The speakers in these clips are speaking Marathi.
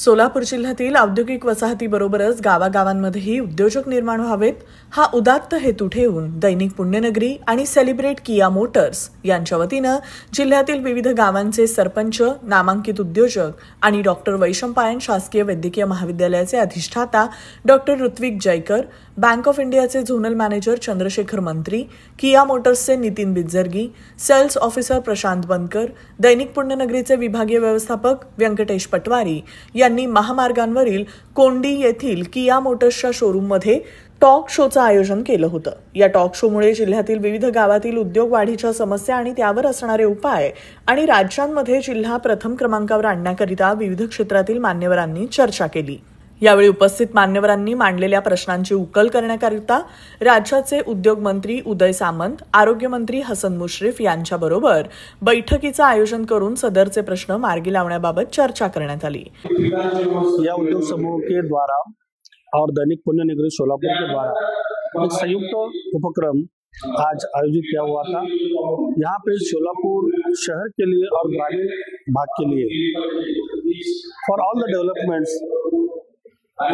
सोलापूर जिल्ह्यातील औद्योगिक वसाहतीबरोबरच गावागावांमध्येही उद्योजक निर्माण व्हावेत हा उदात्त हेतू ठेवून दैनिक पुण्यनगरी आणि सेलिब्रेट किया मोटर्स यांच्या वतीनं जिल्ह्यातील विविध गावांचे सरपंच, नामांकित उद्योजक आणि डॉक्टर वैशंपायन शासकीय वैद्यकीय महाविद्यालयाचे अधिष्ठाता doctor Rutvik Jaykar, bank of इंडियाचे zonal manager Chandrashekhar Mantri, Kia मोटर्सचे नितीन बिज्जर्गी, सेल्स ऑफिसर प्रशांत बनकर, दैनिक पुण्यनगरीचे विभागीय व्यवस्थापक व्यंकटेश पटवारी यांनी महामार्गांवरील कोंडी येथील किया मोटर्सच्या शोरूममध्ये टॉक शोचं आयोजन केलं होतं. या टॉक शोमुळे जिल्ह्यातील विविध गावातील उद्योग वाढीच्या समस्या आणि त्यावर असणारे उपाय आणि राज्यांमध्ये जिल्हा प्रथम क्रमांकावर आणण्याकरिता विविध क्षेत्रातील मान्यवरांनी चर्चा केली. यावेळी उपस्थित मान्यवरांनी मांडलेल्या प्रश्नांची उकल करण्याकरिता राज्याचे उद्योग मंत्री उदय सामंत, आरोग्यमंत्री हसन मुश्रीफ यांच्याबरोबर बैठकीचं आयोजन करून सदरचे प्रश्न मार्गी लावण्याबाबत चर्चा करण्यात आली. या उद्योग समूह के द्वारा और दैनिक पुण्यनगरी सोलापुर के द्वारा एक संयुक्त उपक्रम आज आयोजित किया हुआ था. यहाँ पे सोलापुर शहर के लिए और ग्रामीण भाग के लिए फॉर ऑल द डेवलपमेंट्स,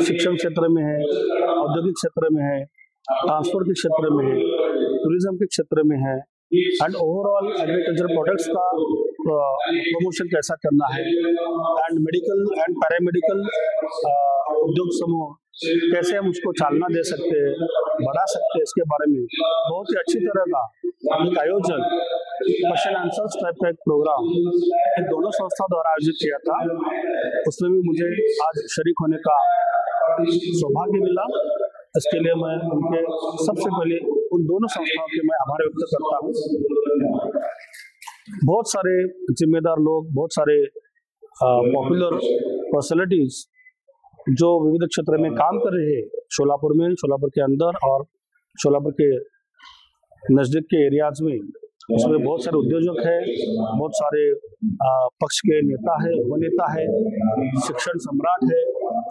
शिक्षण क्षेत्र में है, औद्योगिक क्षेत्र में है, ट्रांसपोर्ट के क्षेत्र में है, टूरिज्म के क्षेत्र में है एंड ओवरऑल एग्रीकल्चर प्रोडक्ट्स का प्रमोशन कैसा करना है एंड मेडिकल एंड पैरामेडिकल उद्योग समूह कैसे हम उसको चालना दे सकते हैं, बढ़ा सकते हैं, इसके बारे में बहुत ही अच्छी तरह का एक आयोजन, क्वेश्चन आंसर्स टाइप का एक प्रोग्राम इन दोनों संस्था द्वारा आयोजित किया था. उसमें भी मुझे आज शरीक होने का सौभाग्य मिला. इसके लिए मैं उनके सबसे पहले उन दोनों संस्थाओं के मैं आभार व्यक्त करता हूँ. बहुत सारे जिम्मेदार लोग, बहुत सारे पॉपुलर पर्सनैलिटीज जो विविध क्षेत्र में काम कर रहे हैं सोलापुर में, सोलापुर के अंदर और सोलापुर के नज़दीक के एरियाज में, उसमें बहुत सारे उद्योजक हैं, बहुत सारे पक्ष के नेता है, उपनेता है, शिक्षण सम्राट है,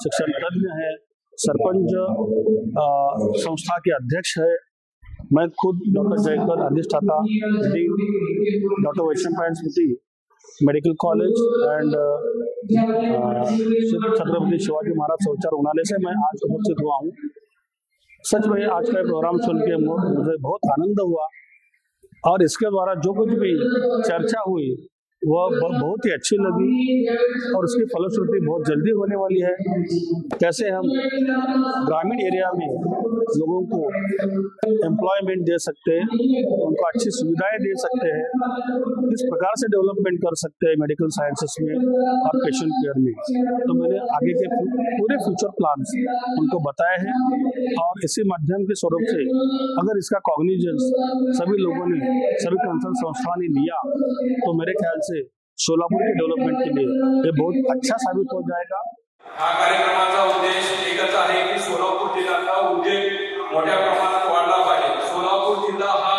शिक्षण तज्ञ है, सरपंच संस्था के अध्यक्ष है. मैं खुद डॉक्टर जयकर, अधिष्ठाता doctor Vaishampayan Smriti medical college and Chhatrapati Shivaji Maharaj शौचालय रुग्णालय से मैं आज उपस्थित हुआ हूँ. सच में आज का प्रोग्राम सुन के मुझे बहुत आनंद हुआ और इसके द्वारा जो कुछ भी चर्चा हुई वह बहुत ही अच्छी लगी और उसकी फलश्रुति बहुत जल्दी होने वाली है. कैसे हम ग्रामीण एरिया में लोगों को एम्प्लॉयमेंट दे सकते हैं, उनको अच्छी सुविधाएं दे सकते हैं, किस प्रकार से डेवलपमेंट कर सकते हैं मेडिकल साइंसेस में और पेशेंट केयर में. तो मैंने आगे के पूरे फ्यूचर प्लान्स उनको बताए हैं और इसी माध्यम के स्वरूप से अगर इसका कॉग्निजेंस सभी लोगों ने, सभी कंसर्न संस्थाओं ने लिया तो मेरे ख्याल से सोलापुर के डेवलपमेंट के लिए ये बहुत अच्छा साबित हो जाएगा. हा कार्यक्रमाचा उद्देश एकच आहे की सोलापूर जिल्ह्याचा उद्योग मोठ्या प्रमाणात वाढला पाहिजे. सोलापूर जिल्हा हा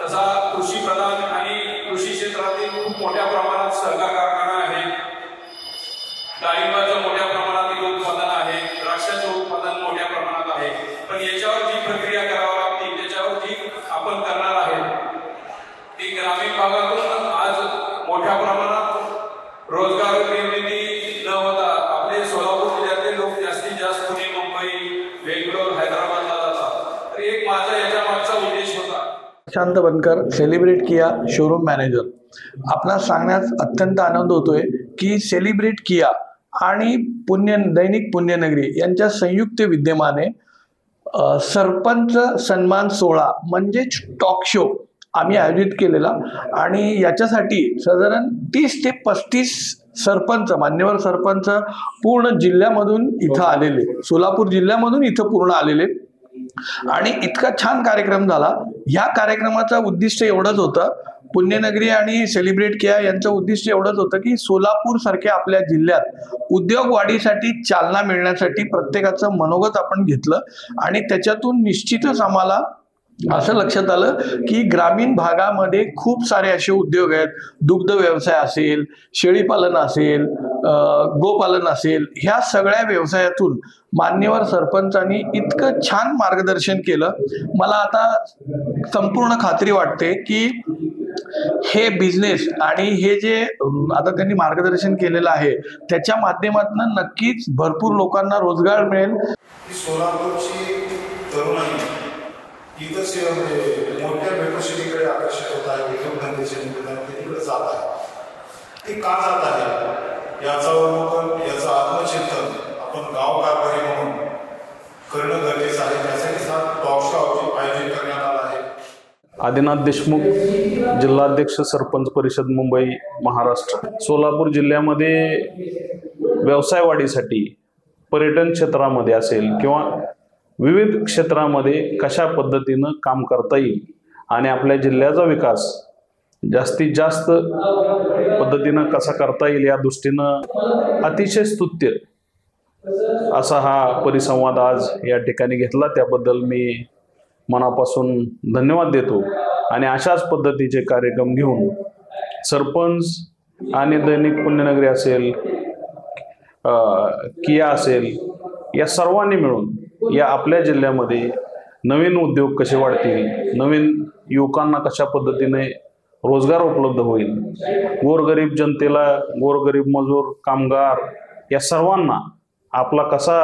तसा कृषी प्रधान आणि कृषी क्षेत्रातील खूप मोठ्या प्रमाणात सहकार कारखाना आहे. डाळिंबाचं मोठ्या प्रमाणात उत्पादन आहे, द्राक्षाचं उत्पादन मोठ्या प्रमाणात आहे. पण याच्यावर जी प्रक्रिया करावी लागते, त्याच्यावर जी आपण करणार आहे ती ग्रामीण भागातून आज मोठ्या प्रमाणात रोजगार निर्मिती न होता आपले सोलापूर जिल्ह्यातले लोक जास्तीत जास्त पुणे, मुंबई, बेंगलोर, हैदराबादला जातात. तर एक माझा याच्या मागचा उद्देश होता. प्रशांत बनकर, सेलिब्रेट किया शोरूम मॅनेजर. आपल्याला सांगण्यास अत्यंत आनंद होतोय की सेलिब्रेट किया आणि दैनिक पुण्यनगरी यांच्या संयुक्त विद्यमाने सरपंच सन्मान सोहळा म्हणजेच टॉक शो आम्ही आयोजित केलेला आणि याच्यासाठी साधारण 30 ते 35 सरपंच, मान्यवर सरपंच पूर्ण जिल्ह्यामधून इथं आलेले, सोलापूर जिल्ह्यामधून इथं पूर्ण आलेले आणि इतका छान कार्यक्रम झाला. या कार्यक्रमाचा उद्दिष्ट एवढंच होतं, पुण्यनगरी आणि सेलिब्रेट किया यांचं उद्दिष्ट एवढंच होतं की सोलापूर सारख्या आपल्या जिल्ह्यात उद्योग वाढीसाठी चालना मिळण्यासाठी प्रत्येकाचं मनोगत आपण घेतलं आणि त्याच्यातून निश्चितच आम्हाला असं लक्षात आलं की ग्रामीण भागामध्ये खूप सारे असे उद्योग आहेत. दुग्ध व्यवसाय असेल, शेळीपालन असेल, गोपालन असेल, ह्या सगळ्या व्यवसायातून मान्यवर सरपंचांनी इतकं छान मार्गदर्शन केलं. मला आता संपूर्ण खात्री वाटते की हे बिझनेस आणि हे जे आता त्यांनी मार्गदर्शन केलेलं आहे त्याच्या माध्यमातून नक्कीच भरपूर लोकांना रोजगार मिळेल. सोलापूरची तरुणाई इथं म्हणजे मोठ्या मेट्रो सिटीकडे आकर्षित होत आहे, उद्योगधंद्याच्या निमित्ताने तिकडे जात आहे. ते का जात आहे याचा अवलोकन, याचं आत्मचिंतन आपण गाव कारभारी म्हणून करणं गरजेचं आहे. त्यासाठी हा टॉक शो आयोजित करण्यात आला आहे. आदिनाथ देशमुख, जिल्हाध्यक्ष सरपंच परिषद मुंबई महाराष्ट्र. सोलापूर जिल्ह्यामध्ये व्यवसाय वाढीसाठी पर्यटन क्षेत्रामध्ये असेल किंवा विविध क्षेत्रामध्ये कशा पद्धतीनं काम करता येईल आणि आपल्या जिल्ह्याचा विकास जास्तीत जास्त पद्धतीनं कसा करता येईल या दृष्टीनं अतिशय स्तुत्य असा हा परिसंवाद आज या ठिकाणी घेतला. त्याबद्दल मी मनापासून धन्यवाद देतो आणि अशाच पद्धतीचे कार्यक्रम घेऊन सरपंच आणि दैनिक पुण्यनगरी असेल, किया असेल, या सर्वांनी मिळून या आपल्या जिल्ह्यामध्ये नवीन उद्योग कसे वाढतील, नवीन युवकांना कशा पद्धतीने रोजगार उपलब्ध होईल, गोरगरीब जनतेला, गोरगरीब मजूर, कामगार या सर्वांना आपला कसा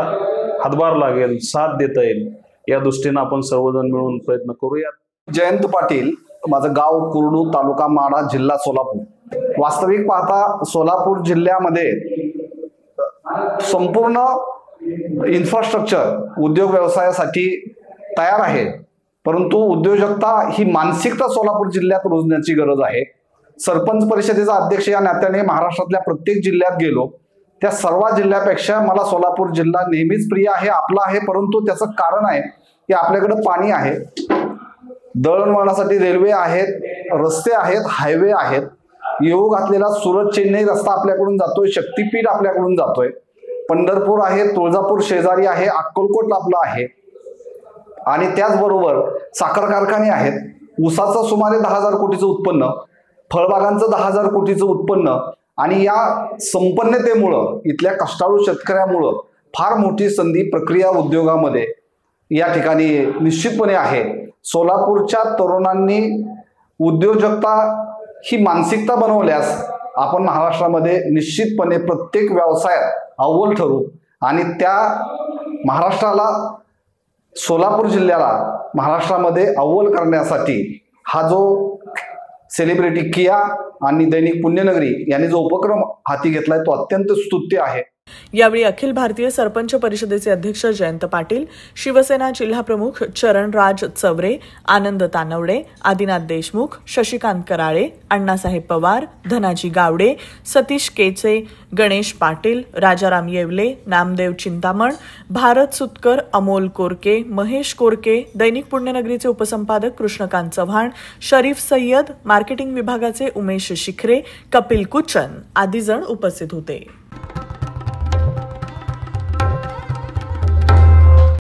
हातभार लागेल, साथ देता येईल या दृष्टीने आपण सर्वजण मिळून प्रयत्न करूया. जयंत पाटील, माझं गाव कुर्डू, तालुका माढा, जिल्हा सोलापूर. वास्तविक पाहता सोलापूर जिल्ह्यामध्ये संपूर्ण इन्फ्रास्ट्रक्चर उद्योग व्यवसायासाठी तयार आहे, परंतु उद्योजकता ही मानसिकता सोलापूर जिल्ह्यात रुजण्याची गरज आहे. सरपंच परिषदेचा अध्यक्ष या नात्याने महाराष्ट्रातल्या प्रत्येक जिल्ह्यात गेलो. त्या सर्व जिल्ह्यापेक्षा मला सोलापूर जिल्हा नेहमीच प्रिय आहे, आपला आहे. परंतु त्याचं कारण आहे की आपल्याकडे पाणी आहे, दळणवळणासाठी रेल्वे आहेत, रस्ते आहेत, हायवे आहेत. येऊ घातलेला सुरत चेन्नई रस्ता आपल्याकडून जातोय, शक्तीपीठ आपल्याकडून जातोय, पंढरपूर आहे, तुळजापूर शेजारी आहे, अक्कलकोट आपलं आहे. आणि त्याचबरोबर साखर कारखाने आहेत. ऊसाचं सुमारे 10,000 कोटीचं उत्पन्न, फळबागांचं 10,000 कोटीचं उत्पन्न. आणि या संपन्नतेमुळं, इथल्या कष्टाळू शेतकऱ्यामुळं फार मोठी संधी प्रक्रिया उद्योगामध्ये या ठिकाणी निश्चितपणे आहे. सोलापूरच्या तरुणांनी उद्योजकता ही मानसिकता बनवल्यास आपण महाराष्ट्रामध्ये निश्चितपणे प्रत्येक व्यवसायात अव्वल ठरू. आणि त्या महाराष्ट्राला, सोलापूर जिल्ह्याला महाराष्ट्रामध्ये अव्वल करण्यासाठी हा जो सेलिब्रिटी किया आणि दैनिक पुण्यनगरी यांनी जो उपक्रम हाती घेतलाय तो अत्यंत स्तुत्य आहे. यावेळी अखिल भारतीय सरपंच परिषदेचे अध्यक्ष जयंत पाटील, शिवसेना जिल्हाप्रमुख चरणराज चवरे, आनंद तानवडे, आदिनाथ देशमुख, शशिकांत कराळे, अण्णासाहेब पवार, धनाजी गावडे, सतीश केचे, गणेश पाटील, राजाराम येवले, नामदेव चिंतामण, भारत सुतकर, अमोल कोरके, महेश कोरके, दैनिक पुण्यनगरीचे उपसंपादक कृष्णकांत चव्हाण, शरीफ सय्यद, मार्केटिंग विभागाचे उमेश शिखरे, कपिल कुचन आदी जण उपस्थित होते.